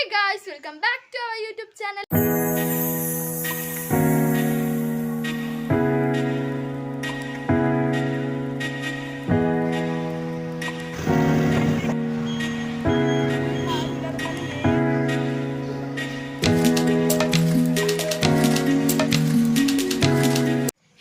Hey guys, welcome back to our YouTube channel.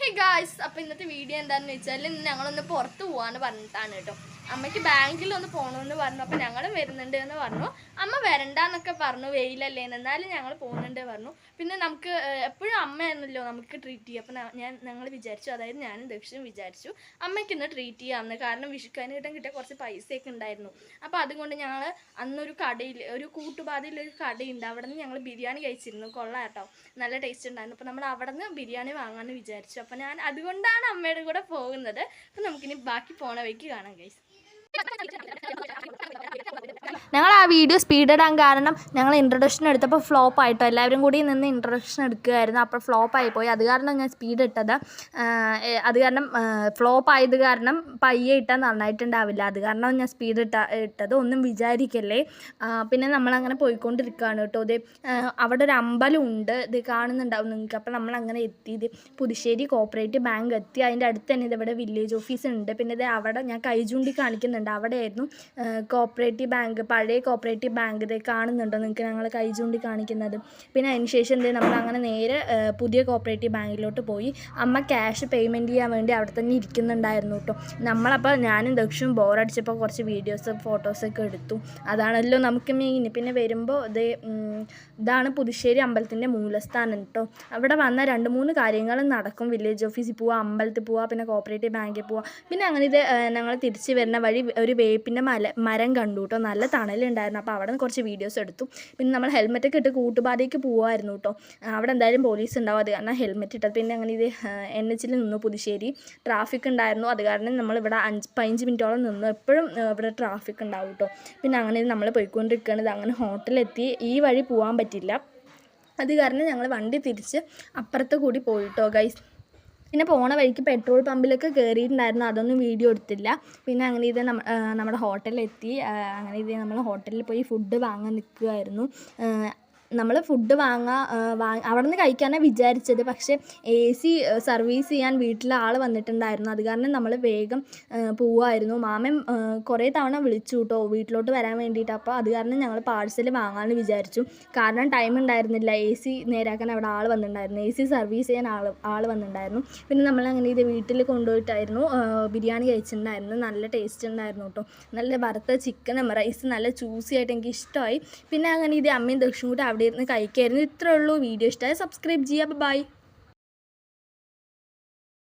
Hey guys, അപ്പോൾ ഇന്നത്തെ video എന്താണെന്ന് വെച്ചാൽ ഞങ്ങളൊന്ന് പുറത്ത് പോകാന്ന് പറഞ്ഞിട്ടാണ് കേട്ടോ. അമ്മയ്ക്ക് ബാങ്കിലൊന്ന് പോകണമെന്ന് പറഞ്ഞു. അപ്പോൾ ഞങ്ങളും വരുന്നുണ്ട് എന്ന് പറഞ്ഞു. അമ്മ വരണ്ടെന്നൊക്കെ പറഞ്ഞു, വെയിലല്ലേ, എന്നാലും ഞങ്ങൾ പോകുന്നുണ്ട് പറഞ്ഞു. പിന്നെ നമുക്ക് എപ്പോഴും അമ്മയാണല്ലോ നമുക്ക് ട്രീറ്റ് ചെയ്യുക. അപ്പോൾ ഞങ്ങൾ വിചാരിച്ചു, അതായത് ഞാനും ദക്ഷിണും വിചാരിച്ചു അമ്മയ്ക്ക് ഇന്ന് ട്രീറ്റ് ചെയ്യാമെന്ന്. കാരണം വിഷുക്കാനായിട്ടും കിട്ടിയ കുറച്ച് പൈസയൊക്കെ ഉണ്ടായിരുന്നു. അപ്പോൾ അതുകൊണ്ട് ഞങ്ങൾ അന്നൊരു കടയിൽ, ഒരു കൂട്ടുപാതയിലൊരു കടയുണ്ട്, അവിടെ നിന്ന് ഞങ്ങൾ ബിരിയാണി കഴിച്ചിരുന്നു. കൊള്ളാം കേട്ടോ, നല്ല ടേസ്റ്റ് ഉണ്ടായിരുന്നു. അപ്പോൾ നമ്മൾ അവിടെ നിന്ന് ബിരിയാണി വാങ്ങാമെന്ന് വിചാരിച്ചു. അപ്പോൾ ഞാൻ അതുകൊണ്ടാണ് അമ്മയുടെ കൂടെ പോകുന്നത്. അപ്പോൾ നമുക്കിനി ബാക്കി പോണ വഴിക്ക് കാണാം ഗൈസ്. ഞങ്ങൾ ആ വീഡിയോ സ്പീഡ് ഇടാൻ കാരണം ഞങ്ങൾ ഇൻട്രൊഡക്ഷൻ എടുത്തപ്പോൾ ഫ്ലോപ്പ് ആയിട്ടോ, എല്ലാവരും കൂടി നിന്ന് ഇൻട്രൊഡക്ഷൻ എടുക്കുകയായിരുന്നു. അപ്പോൾ ഫ്ലോപ്പ് ആയിപ്പോയി, അത് കാരണം ഞാൻ സ്പീഡ് ഇട്ടത്. അത് കാരണം ഫ്ലോപ്പ് ആയത് കാരണം പയ്യെ ഇട്ടാൽ നന്നായിട്ടുണ്ടാവില്ല, അത് കാരണം ഞാൻ സ്പീഡ് ഇട്ടത്, ഒന്നും വിചാരിക്കല്ലേ. പിന്നെ നമ്മളങ്ങനെ പോയിക്കൊണ്ടിരിക്കുകയാണ് കേട്ടോ. ഇത് അവിടെ ഒരു അമ്പലം ഉണ്ട്, ഇത് കാണുന്നുണ്ടാവും നിങ്ങൾക്ക്. അപ്പോൾ നമ്മളങ്ങനെ എത്തി, ഇത് പുതുശ്ശേരി കോപ്പറേറ്റീവ് ബാങ്ക് എത്തി. അതിൻ്റെ അടുത്ത് തന്നെ ഇതിവിടെ വില്ലേജ് ഓഫീസ് ഉണ്ട്. പിന്നെ ഇത് അവിടെ ഞാൻ കൈ ചൂണ്ടി കാണിക്കുന്നുണ്ട്, അവിടെയായിരുന്നു കോപ്പറേറ്റീവ് ബാങ്ക്, പഴയ കോപ്പറേറ്റീവ് ബാങ്ക്. ഇത് കാണുന്നുണ്ടോ നിങ്ങൾക്ക്, ഞങ്ങൾ കൈ ചൂണ്ടി കാണിക്കുന്നത്. പിന്നെ അതിന് ശേഷം എന്ത് നമ്മളങ്ങനെ നേരെ പുതിയ കോപ്പറേറ്റീവ് ബാങ്കിലോട്ട് പോയി. അമ്മ ക്യാഷ് പേയ്മെൻറ്റ് ചെയ്യാൻ വേണ്ടി അവിടെ തന്നെ ഇരിക്കുന്നുണ്ടായിരുന്നു കേട്ടോ. നമ്മളപ്പോൾ ഞാനും ദക്ഷും ബോറടിച്ചപ്പോൾ കുറച്ച് വീഡിയോസ് ഫോട്ടോസൊക്കെ എടുത്തു. അതാണല്ലോ നമുക്ക് മെയിൻ. പിന്നെ വരുമ്പോൾ ഇതാണ് പുതുശ്ശേരി അമ്പലത്തിൻ്റെ മൂലസ്ഥാനം കേട്ടോ. അവിടെ വന്ന 2-3 കാര്യങ്ങൾ നടക്കും. വില്ലേജ് ഓഫീസിൽ പോവുക, അമ്പലത്തിൽ പോവുക, പിന്നെ കോപ്പറേറ്റീവ് ബാങ്കിൽ പോവുക. പിന്നെ അങ്ങനെ ഇത് ഞങ്ങൾ തിരിച്ച് വരുന്ന വഴി ഒരു വേപ്പിൻ്റെ മരം കണ്ടു കേട്ടോ, നല്ല തണലുണ്ടായിരുന്നു. അപ്പോൾ അവിടെ നിന്ന് കുറച്ച് വീഡിയോസ് എടുത്തു. പിന്നെ നമ്മൾ ഹെൽമെറ്റൊക്കെ ഇട്ട് കൂട്ടുപാതയ്ക്ക് പോകുമായിരുന്നു കേട്ടോ. അവിടെ എന്തായാലും പോലീസ് ഉണ്ടാവും, അത് കാരണം ഹെൽമെറ്റ് ഇട്ടത്. പിന്നെ അങ്ങനെ ഇത് NH നിന്നു. പുതുശ്ശേരി ട്രാഫിക് ഉണ്ടായിരുന്നു, അത് കാരണം നമ്മളിവിടെ 15 മിനിറ്റോളം നിന്നു. എപ്പോഴും ഇവിടെ ട്രാഫിക് ഉണ്ടാവും കേട്ടോ. പിന്നെ അങ്ങനെ നമ്മൾ പോയിക്കൊണ്ടിരിക്കുകയാണ്. അങ്ങനെ ഹോട്ടലെത്തി. ഈ വഴി പോകാൻ പറ്റില്ല, അത് കാരണം ഞങ്ങൾ വണ്ടി തിരിച്ച് അപ്പുറത്ത് കൂടി പോയിട്ടോ ഗൈസ്. പിന്നെ പോണ വഴിക്ക് പെട്രോൾ പമ്പിലൊക്കെ കയറിയിട്ടുണ്ടായിരുന്നു, അതൊന്നും വീഡിയോ എടുത്തില്ല. പിന്നെ അങ്ങനെ ഇത് നമ്മുടെ ഹോട്ടലിലെത്തി. അങ്ങനെ ഇത് നമ്മൾ ഹോട്ടലിൽ പോയി ഫുഡ് വാങ്ങാൻ നിൽക്കുകയായിരുന്നു. നമ്മൾ ഫുഡ് അവിടെ നിന്ന് കഴിക്കാനാണ് വിചാരിച്ചത്. പക്ഷേ AC സർവീസ് ചെയ്യാൻ വീട്ടിൽ ആൾ വന്നിട്ടുണ്ടായിരുന്നു, അത് കാരണം നമ്മൾ വേഗം പോവുമായിരുന്നു. മാമൻ കുറേ തവണ വിളിച്ചു കേട്ടോ വീട്ടിലോട്ട് വരാൻ വേണ്ടിയിട്ട്. അപ്പോൾ അത് കാരണം ഞങ്ങൾ പാഴ്സൽ വാങ്ങാമെന്ന് വിചാരിച്ചു, കാരണം ടൈം ഉണ്ടായിരുന്നില്ല. AC നേരാക്കാൻ അവിടെ ആൾ വന്നിട്ടുണ്ടായിരുന്നു, AC സർവീസ് ചെയ്യാൻ ആൾ വന്നിട്ടുണ്ടായിരുന്നു. പിന്നെ നമ്മളങ്ങനെ ഇത് വീട്ടിൽ കൊണ്ടുപോയിട്ടായിരുന്നു ബിരിയാണി കഴിച്ചിട്ടുണ്ടായിരുന്നു. നല്ല ടേസ്റ്റ് ഉണ്ടായിരുന്നു കേട്ടോ, നല്ല വറുത്ത ചിക്കനും റൈസ് നല്ല ജ്യൂസി ആയിട്ട് എനിക്ക് ഇഷ്ടമായി. പിന്നെ അങ്ങനെ ഇത് അമ്മയും ദക്ഷും കൂടി അവിടെ ഇരുന്ന് കഴിക്കായിരുന്നു. ഇത്രയേ ഉള്ളൂ. വീഡിയോ ഇഷ്ടമായി സബ്സ്ക്രൈബ് ചെയ്യുക. ബൈ.